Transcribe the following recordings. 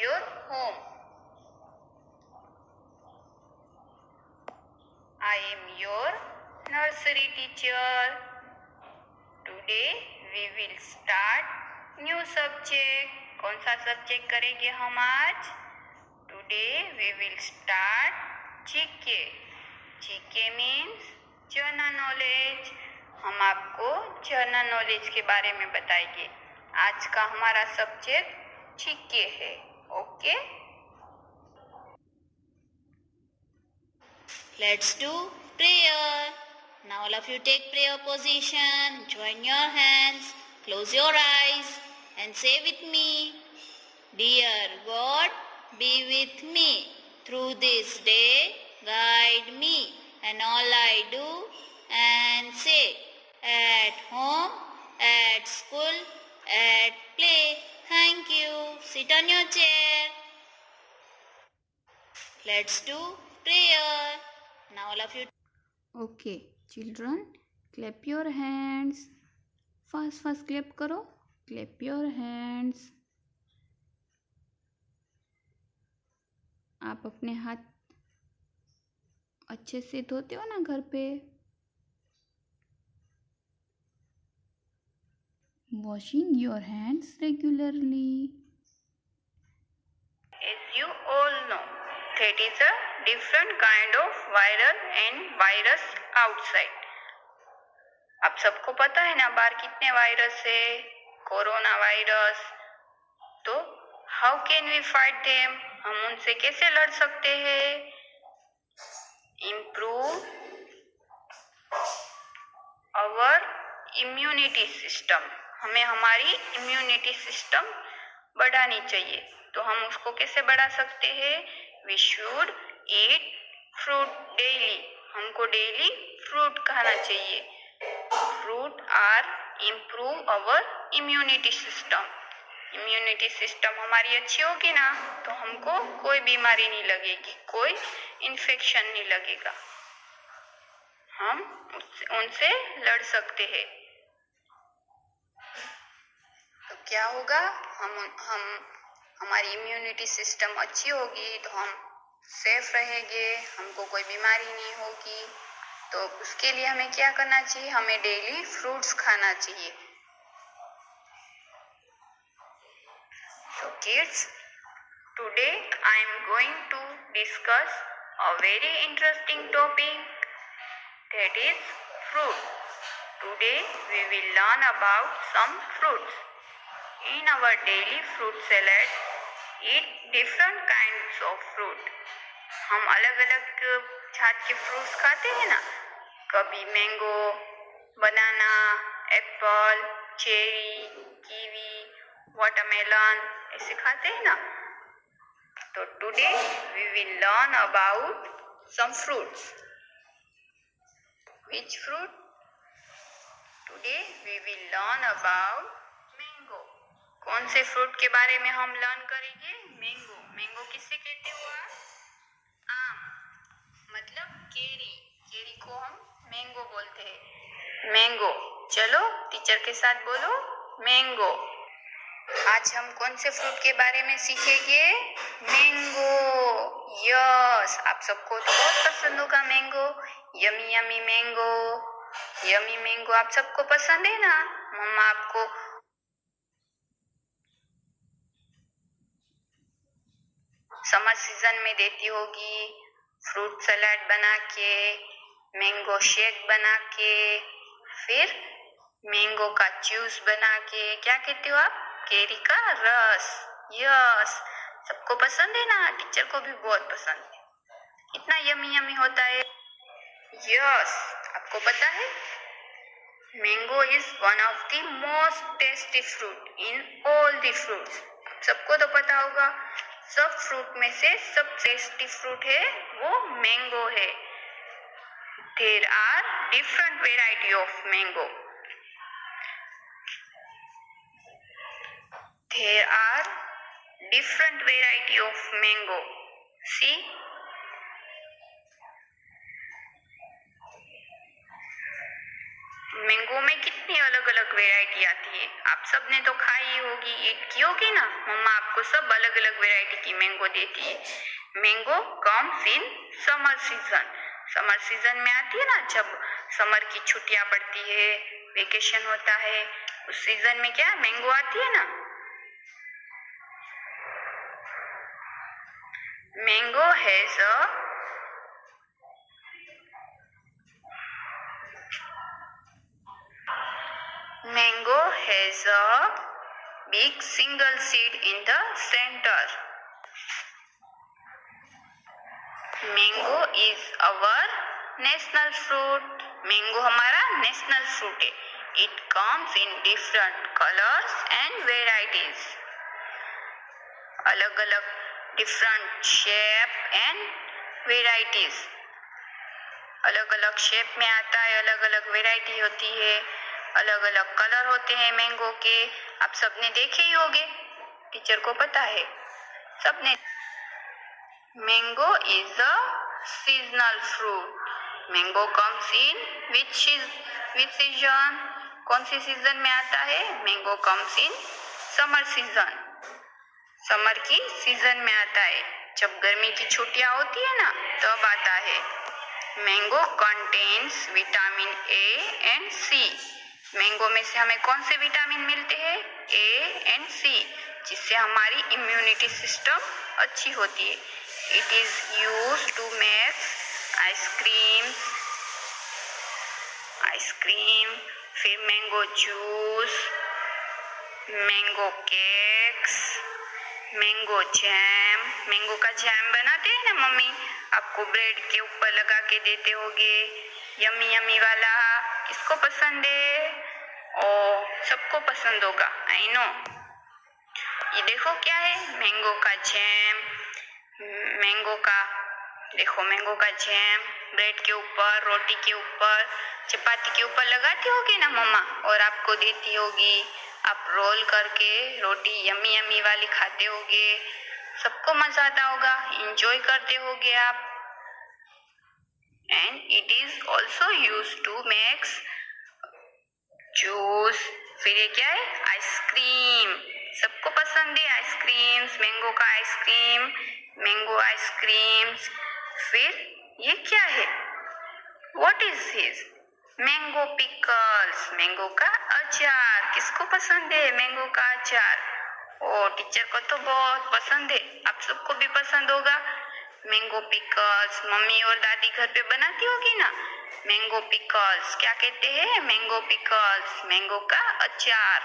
your home. I am your nursery teacher. Today we will start new subject. कौन सा subject करेंगे हम आज? Today we will start GK. GK means general knowledge. हम आपको general knowledge के बारे में बताएंगे. आज का हमारा सब्जेक्ट GK है. Okay? Let's do prayer. Now all of you take prayer position. Join your hands. Close your eyes and say with me, Dear God, be with me. Through this day, guide me and all I do and say, at home, at school, at play. Thank you. Sit on your chair. Let's do prayer. Now all of you. Okay, children, clap your hands. First clap करो. Clap your hands. आप अपने हाथ अच्छे से धोते हो ना घर पे? Washing your hands regularly. As you all know, that is a different kind of viral and virus outside. आप सबको पता है ना बाहर कितने वायरस है? Corona virus. तो how can we fight them? हम उनसे कैसे लड़ सकते हैं? Improve our immunity system. हमें हमारी इम्यूनिटी सिस्टम बढ़ानी चाहिए. तो हम उसको कैसे बढ़ा सकते हैं? We should eat fruit daily. हमको डेली फ्रूट खाना चाहिए. Fruit are improve our immunity system. Immunity system हमारी अच्छी होगी ना तो हमको कोई बीमारी नहीं लगेगी, कोई इन्फेक्शन नहीं लगेगा. हम उनसे लड़ सकते हैं. तो क्या होगा? हम हमारी इम्यूनिटी सिस्टम अच्छी होगी तो हम सेफ रहेंगे, हमको कोई बीमारी नहीं होगी. तो उसके लिए हमें क्या करना चाहिए? हमें डेली फ्रूट्स खाना चाहिए. So kids, today I am going to discuss a very interesting topic, that is fruit. Today we will learn about some fruits. In our daily fruit salad, eat different kinds of fruit. हम अलग अलग जात के fruits खाते हैं ना. कभी mango, banana, apple, cherry, kiwi, watermelon ऐसे खाते हैं ना. तो today we will learn about some fruits. Which fruit? Today we will learn about mango. कौन से फ्रूट के बारे में हम लर्न करेंगे? मैंगो. मैंगो किससे कहते हो आप? आम मतलब केरी. केरी को हम मैंगो बोलते हैं. मैंगो. चलो टीचर के साथ बोलो, मैंगो. आज हम कौन से फ्रूट के बारे में सीखेंगे? मैंगो. यस, आप सबको तो बहुत पसंद होगा mango. Yummy yummy mango. Yummy mango आप सबको पसंद है ना? मम्मा आपको समर सीजन में देती होगी फ्रूट सलाद बना के, मैंगो शेक बना के, फिर मैंगो का जूस बना के. क्या कहते हो आप? केरी का रस. यस, सबको पसंद है ना? टीचर को भी बहुत पसंद है. इतना यमी यमी होता है. यस, आपको पता है mango is one of the most tasty fruit in all the fruits. सबको तो पता होगा सब फ्रूट में से सब टेस्टी फ्रूट है वो मैंगो है. There are different variety of mango. There are different variety of mango. See, mango में कितनी अलग अलग वेराइटी आती है। आप सब ने तो खाई होगी, ईट की होगी ना। मम्मा आपको सब अलग अलग वेराइटी की मैंगो देती है। Mango comes in summer season. Summer season में आती है ना, जब समर की छुट्टियां पड़ती है, वेकेशन होता है, उस सीजन में क्या मैंगो आती है ना। Mango has a Mango has a big single seed in the center. Mango is our national fruit. Mango हमारा national fruit है. It comes in different colors and varieties. अलग अलग different shape and varieties. अलग अलग shape में आता है, अलग अलग वेराइटी होती है, अलग अलग कलर होते हैं मैंगो के। आप सबने देखे ही होंगे, टीचर को पता है सबने। Mango is a seasonal fruit. Mango comes in which season? कौन सी सीजन में आता है? Mango comes in summer season. Summer की सीजन में आता है, जब गर्मी की छुट्टियां होती है ना, तब आता है। Mango contains vitamin A and C. Mango में से हमें कौन से विटामिन मिलते हैं? ए एंड सी, जिससे हमारी इम्यूनिटी सिस्टम अच्छी होती है। It is used to make ice cream, फिर mango juice, mango cakes, mango jam. Mango का जैम बनाते हैं ना मम्मी, आपको ब्रेड के ऊपर लगा के देते होगे, यमी यमी वाला। किसको पसंद है? ओ, सबको पसंद होगा, आई नो। ये देखो क्या है, मैंगो का जैम। मैंगो का जैम ब्रेड के ऊपर, रोटी के ऊपर, चपाती के ऊपर लगाती होगी ना मम्मा, और आपको देती होगी। आप रोल करके रोटी यमी यमी वाली खाते होगे, सबको मजा आता होगा, एंजॉय करते होगे आप। And it is also use to makes juice. फिर ये क्या है? आइसक्रीम। सबको पसंद है आइसक्रीम्स, मैंगो का आइसक्रीम, मैंगो आइसक्रीम्स। फिर ये क्या है? What is this? Mango pickles. Mango का अचार। किसको पसंद है मैंगो का अचार? ओ, टीचर को तो बहुत पसंद है, आप सबको भी पसंद होगा। मैंगो पिकल्स मम्मी और दादी घर पे बनाती होगी ना। मैंगो पिकल्स क्या कहते हैं? मैंगो पिकल्स, मैंगो का अचार,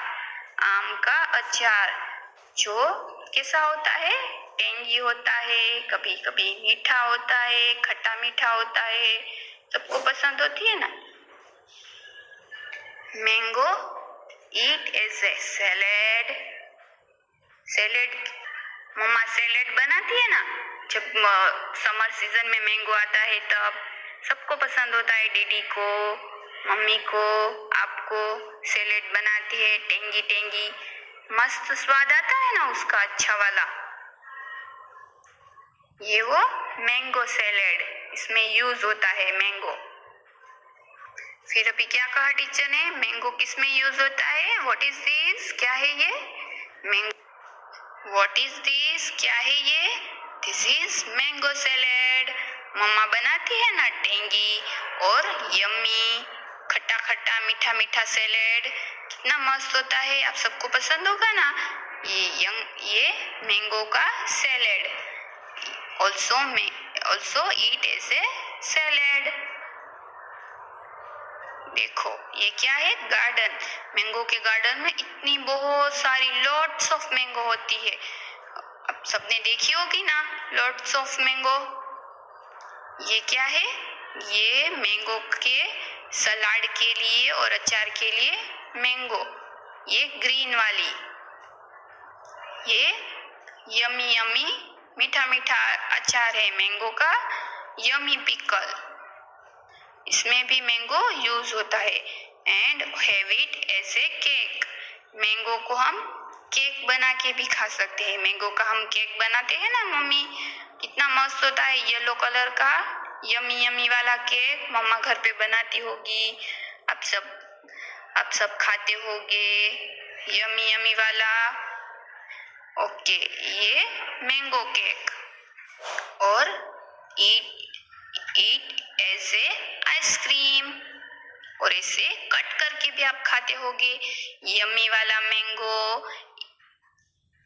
आम का अचार, जो कैसा होता है? टेंगी होता है, कभी कभी मीठा होता है, खट्टा मीठा होता है, सबको पसंद होती है ना। Mango eat as a salad. मम्मा सैलेड बनाती है ना, जब समर सीजन में मैंगो आता है तब सबको पसंद होता है। दीदी को, मम्मी को, आपको सैलेड बनाती है, टेंगी टेंगी, मस्त स्वाद आता है ना उसका, अच्छा वाला। ये वो मैंगो सैलेड, इसमें यूज होता है मैंगो। फिर अभी क्या कहा टीचर ने? मैंगो किस में यूज होता है? What is this? क्या है ये? मैंगो। What is this? क्या है ये? This is mango salad. मम्मा बनाती है ना टेंगी और यम्मी, खट्टा खट्टा मीठा मीठा सैलेड, कितना मस्त होता है, आप सबको पसंद होगा ना। ये मैंगो का salad. Also eat as a salad. देखो ये क्या है? गार्डन। मैंगो के गार्डन में इतनी बहुत सारी लॉट्स ऑफ मैंगो होती है। अब सबने देखी होगी ना लॉट्स ऑफ मैंगो। ये क्या है? ये मैंगो के सलाद के लिए और अचार के लिए मैंगो, ये ग्रीन वाली, ये यमी यमी मीठा मीठा अचार है मैंगो का, यमी पिकल। इसमें भी मैंगो यूज होता है। And have it as a cake. Mango को हम केक बना के भी खा सकते हैं। मैंगो का हम केक बनाते हैं ना मम्मी, कितना मस्त होता है, येलो कलर का यमी यमी वाला केक मम्मा घर पे बनाती होगी। आप सब आप सब खाते होगे यमी यमी वाला। ओके, ये मैंगो केक और ईट एज ए आइसक्रीम, और इसे कट करके भी आप खाते होगे। यम्मी वाला mango,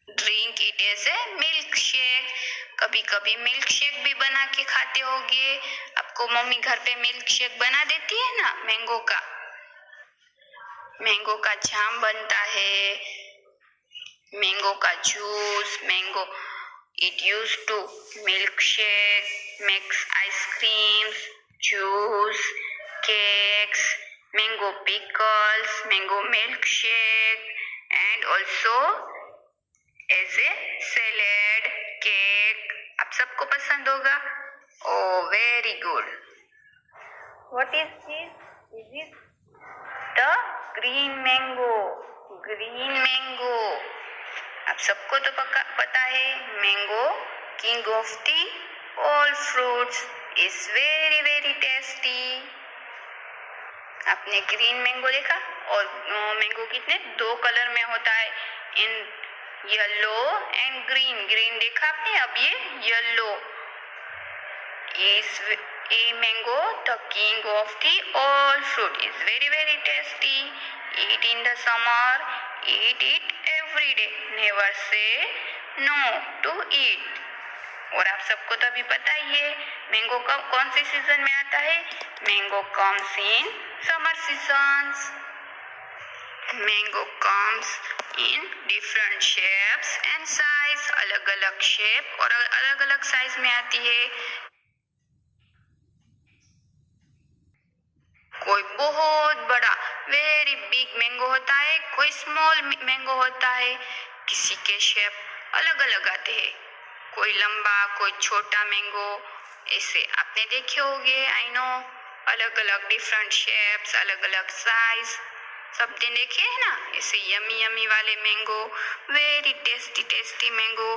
drink it as a milkshake, कभी कभी मिल्क शेक भी बना के खाते होगे। आपको मम्मी घर पे मिल्क शेक बना देती है ना, मैंगो का जाम बनता है, मैंगो का juice, mango it used to milkshake, makes ice creams, juice, cakes, mango pickles, mango milkshake, and also as a salad, cake. आप सबको पसंद होगा? Oh, very good. What is this? Is it the green mango? Green mango. आप सबको तो पता है mango king of the all fruits is very very tasty. आपने ग्रीन मैंगो देखा? और मैंगो कितने दो कलर में होता है, in yellow and green. Green देखा आपने, अब ये yellow. Is a mango the king of the all fruit, is very very tasty. Eat in the summer, eat it every day, never say no to eat। और आप सबको तो अभी पता ही है मैंगो कौन से सीजन में आता है? Mango comes in summer seasons. Mango comes in different shapes and size, अलग अलग शेप और अलग अलग साइज में आती है। कोई बहुत बड़ा वेरी बिग मैंगो होता है, कोई स्मॉल मैंगो होता है, किसी के शेप अलग अलग आते हैं, कोई लंबा कोई छोटा मैंगो। ऐसे आपने देखे होंगे, आई नो, अलग अलग डिफरेंट शेप्स, अलग अलग साइज, सब दिन देखे है ना। ऐसे यमी यमी वाले mango, very tasty tasty mango.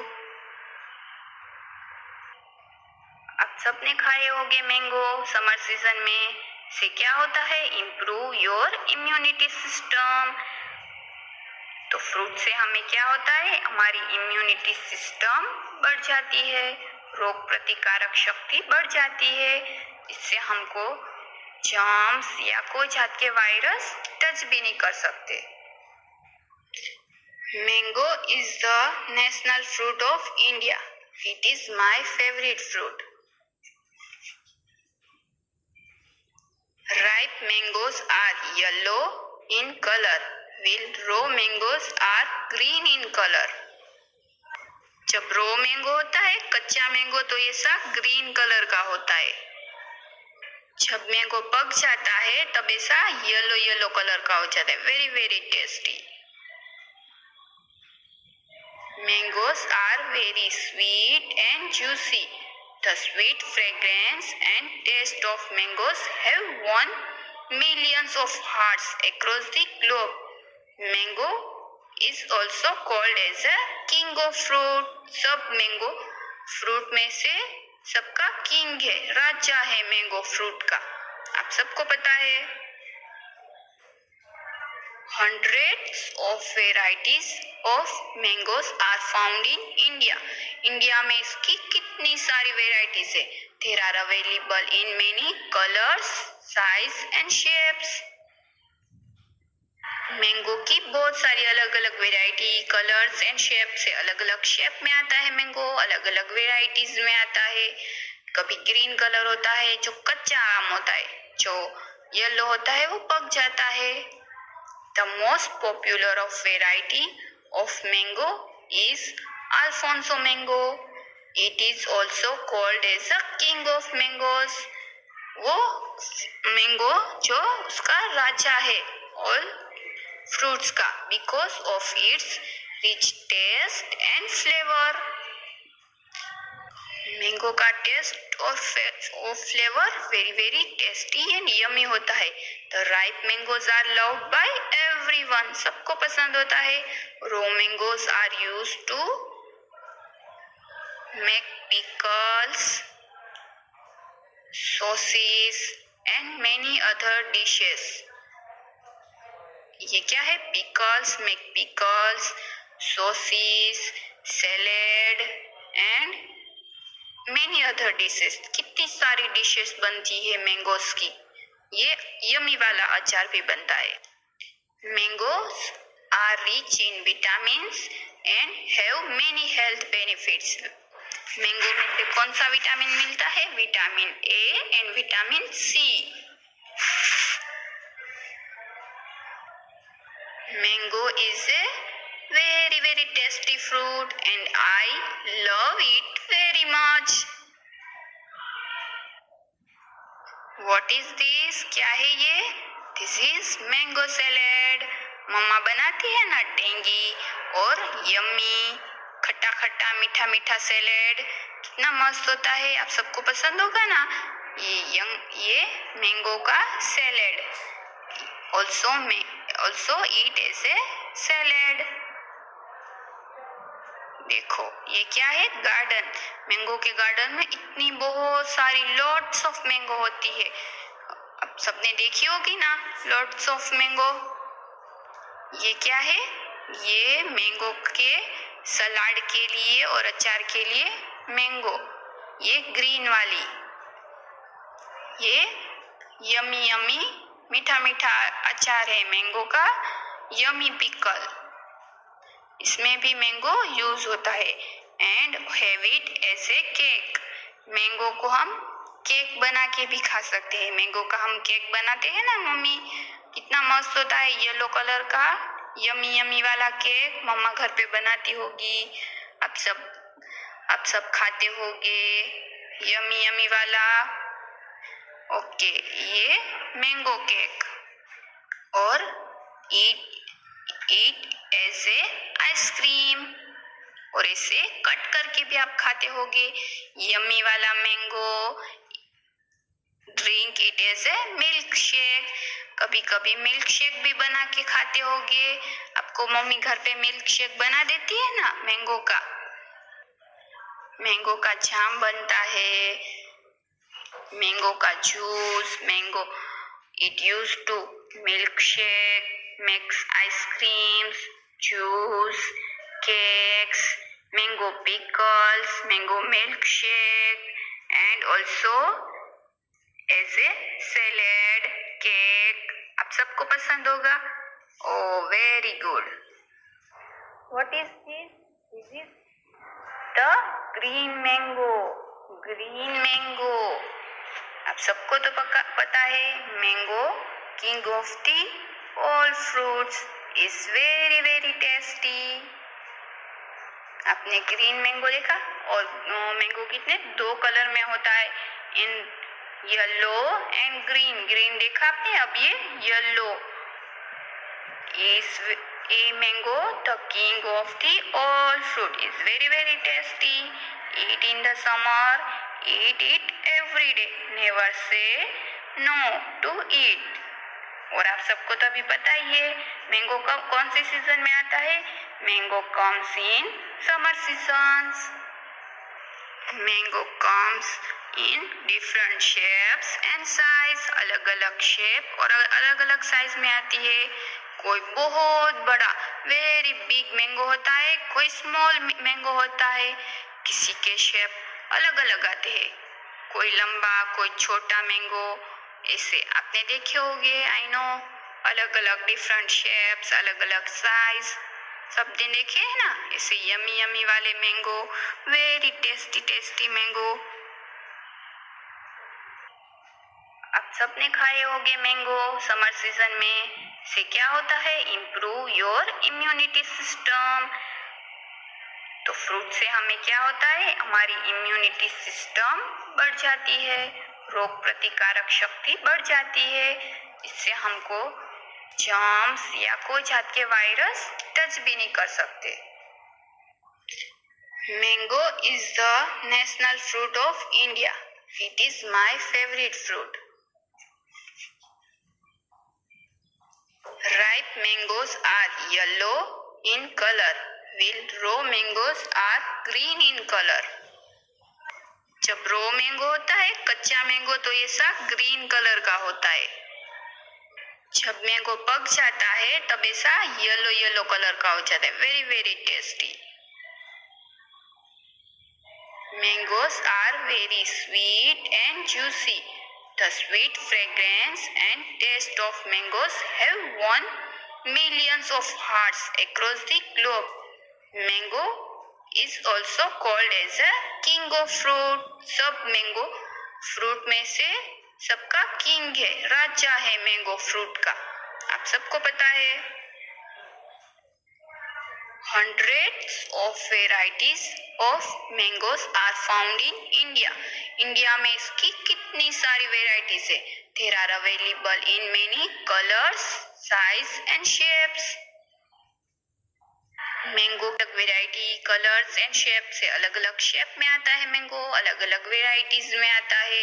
आप सबने खाए होंगे मैंगो समर सीजन में। से क्या होता है? Improve your immunity system. तो फ्रूट से हमें क्या होता है? हमारी इम्यूनिटी सिस्टम बढ़ जाती है, रोग प्रतिकारक शक्ति बढ़ जाती है। इससे हमको जर्म्स या कोई जात के वायरस टच भी नहीं कर सकते। Mango is the national fruit of India. It is my favourite fruit. Ripe mangoes are yellow in color, while raw mangoes are green in color. जब रो मैंगो होता है, कच्चा मैंगो, तो ये सब ग्रीन कलर का होता है। जब मैंगो पक जाता है तब ऐसा येलो येलो कलर का हो जाता है। Very very tasty. Mangoes are very sweet and juicy. The sweet fragrance and taste of mangoes have won millions of hearts across the globe. Mango is also called as a king of fruit. सब mango fruit में से सबका king है, राजा है mango fruit का। आप सबको पता है। Hundreds of varieties of mangoes are found in India. India में इसकी कितनी सारी वेराइटीज है। There are available in many colors, size and shapes. Mango की बहुत सारी अलग अलग वेराइटी, कलर्स एंड शेप से, अलग अलग शेप में आता है मैंगो, अलग अलग वेराइटीज में आता है। कभी ग्रीन कलर होता है जो कच्चा आम होता है, जो येलो होता है वो पक जाता है। The most popular of variety of mango is Alfonso mango. It is also called as a king of mangoes. वो मैंगो जो उसका राजा है all fruits का, because of its rich taste and flavor. Mango का टेस्ट और flavour very very tasty and yummy होता है। The ripe mangoes are loved by everyone, सबको पसंद होता है। Raw mangoes are used to make pickles, sauces and many other dishes. ये क्या है? Pickles, make pickles, sauces, salad and many other dishes. कितनी सारी डिशेस बनती है मैंगोस की। ये यमी वाला अचार भी बनता है। Mangoes are rich in vitamins and have many health benefits. Mango में से कौन सा विटामिन मिलता है? Vitamin A and vitamin C. Mango is a very tasty fruit and I love it very much. What is this? क्या है ये? This is mango salad. मम्मा बनाती है ना टेंगी और यम्मी, खट्टा खट्टा मीठा मीठा सैलेड। कितना मस्त होता है, आप सबको पसंद होगा ना? ये मैंगो का salad. Also eat as a salad. देखो ये क्या है? गार्डन। मैंगो के गार्डन में इतनी बहुत सारी लॉट्स ऑफ मैंगो होती है। अब सबने देखी होगी ना लॉट्स ऑफ मैंगो। ये क्या है? ये मैंगो के सलाद के लिए और अचार के लिए मैंगो। ये ग्रीन वाली, ये यमी यमी मीठा मीठा अचार है मैंगो का, यमी पिकल। इसमें भी मैंगो यूज होता है। And have it as a cake. Mango को हम केक बना के भी खा सकते हैं। मैंगो का हम केक बनाते हैं ना मम्मी, कितना मस्त होता है। येलो कलर का यमी यमी वाला केक मम्मा घर पे बनाती होगी। आप सब खाते होगे यमी यमी वाला। ओके, ये मैंगो केक। और ईट एज ए आइसक्रीम, और इसे कट करके भी आप खाते होगे। यम्मी वाला mango, drink it as a milkshake. कभी कभी मिल्क शेक भी बना के खाते होगे। आपको मम्मी घर पे मिल्क शेक बना देती है ना मैंगो का। मैंगो का जाम बनता है, मैंगो का juice, mango it use to milkshake, makes ice creams, juice, cakes, mango pickles, mango milkshake and also as a salad, cake. आप सबको पसंद होगा। Oh very good. What is this? This is the green mango. Green mango, आप सबको तो पता है mango king of the all fruits, is very tasty. आपने ग्रीन मैंगो देखा? और मैंगो कितने 2 कलर में होता है, in yellow and green. Green देखा आपने, अब ये yellow. Is a mango the king of the all fruit, is very tasty. Eat in the summer, eat it every day, never say no to eat। और आप सबको तो अभी पता ही है मैंगो कब कौन से सीजन में आता है? Mango comes in summer seasons. Mango comes in different shapes and size. अलग अलग शेप और अलग अलग साइज में आती है। कोई बहुत बड़ा वेरी बिग मैंगो होता है, कोई स्मॉल मैंगो होता है। किसी के शेप अलग अलग आते हैं, कोई लंबा कोई छोटा मैंगो। ऐसे आपने देखे होंगे, आई नो, अलग अलग डिफरेंट शेप्स, अलग अलग साइज, सब दिन देखे है ना। ऐसे यमी यमी वाले मैंगो, वेरी टेस्टी मैंगो। आप सबने खाए होंगे मैंगो समर सीजन में। से क्या होता है? Improve your immunity system. तो फ्रूट से हमें क्या होता है? हमारी इम्यूनिटी सिस्टम बढ़ जाती है, रोग प्रतिकारक शक्ति बढ़ जाती है। इससे हमको जर्म्स या कोई जात के वायरस टच भी नहीं कर सकते। Mango is the national fruit of India. It is my favourite fruit. Ripe mangoes are yellow in color, while raw mangoes are green in color. जब रो मैंगो होता है, कच्चा मैंगो, तो ये सब ग्रीन कलर का होता है। जब मैंगो पक जाता है तब ऐसा येलो येलो कलर का हो जाता है. Very very tasty. Mangoes are very sweet and juicy. The sweet fragrance and taste of mangoes have won millions of hearts across the globe. Mango is also called as a king of fruit. सब mango fruit में से सबका king है, राजा है mango fruit का. आप सबको पता है. Hundreds of varieties of mangoes are found in India. India में इसकी कितनी सारी वेराइटीज है. There are available in many colors, size and shapes. Mango अलग वेराइटी, कलर्स एंड शेप से अलग अलग शेप में आता है. मैंगो अलग अलग वेराइटीज में आता है.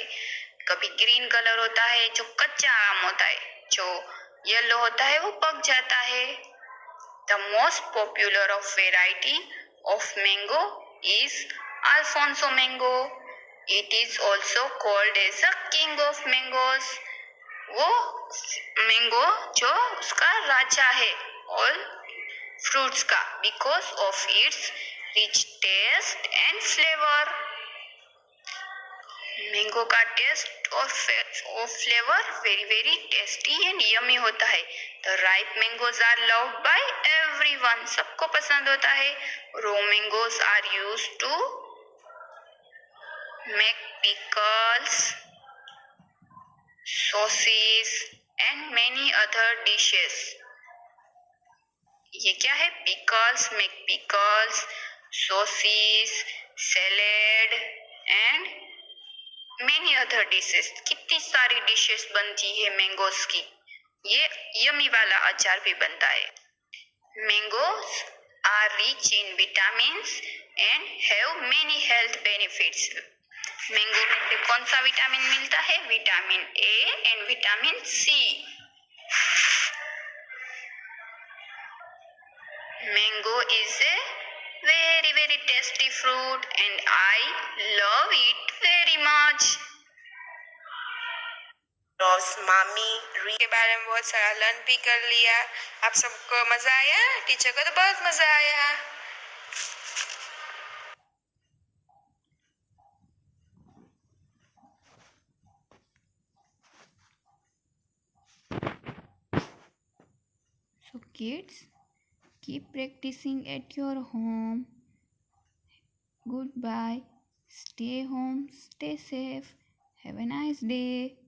कभी ग्रीन कलर होता है जो कच्चा आम होता है, जो येलो होता है वो पक जाता है. The most popular of variety of mango is Alfonso mango. It is also called as a king of mangoes. वो मैंगो जो उसका राजा है all fruits का, because of its rich taste and flavor. Mango का टेस्ट और flavour very very tasty and yummy होता है. The ripe mangoes are loved by everyone. सबको पसंद होता है. Raw mangoes are used to make pickles, sauces and many other dishes. ये क्या है? Pickles, make pickles, sauces, salad and many other dishes. कितनी सारी डिशेस बनती है मैंगोस की. ये यमी वाला अचार भी बनता है. Mangoes are rich in vitamins and have many health benefits. Mango में से कौन सा विटामिन मिलता है? Vitamin A and vitamin C. Mango is a very very tasty fruit and I love it very much. मामी के बारे में बहुत सारा लर्न भी कर लिया. आप सबको मजा आया? टीचर को तो बहुत मजा आया. So kids, keep practicing at your home. Goodbye. Stay home, stay safe. Have a nice day.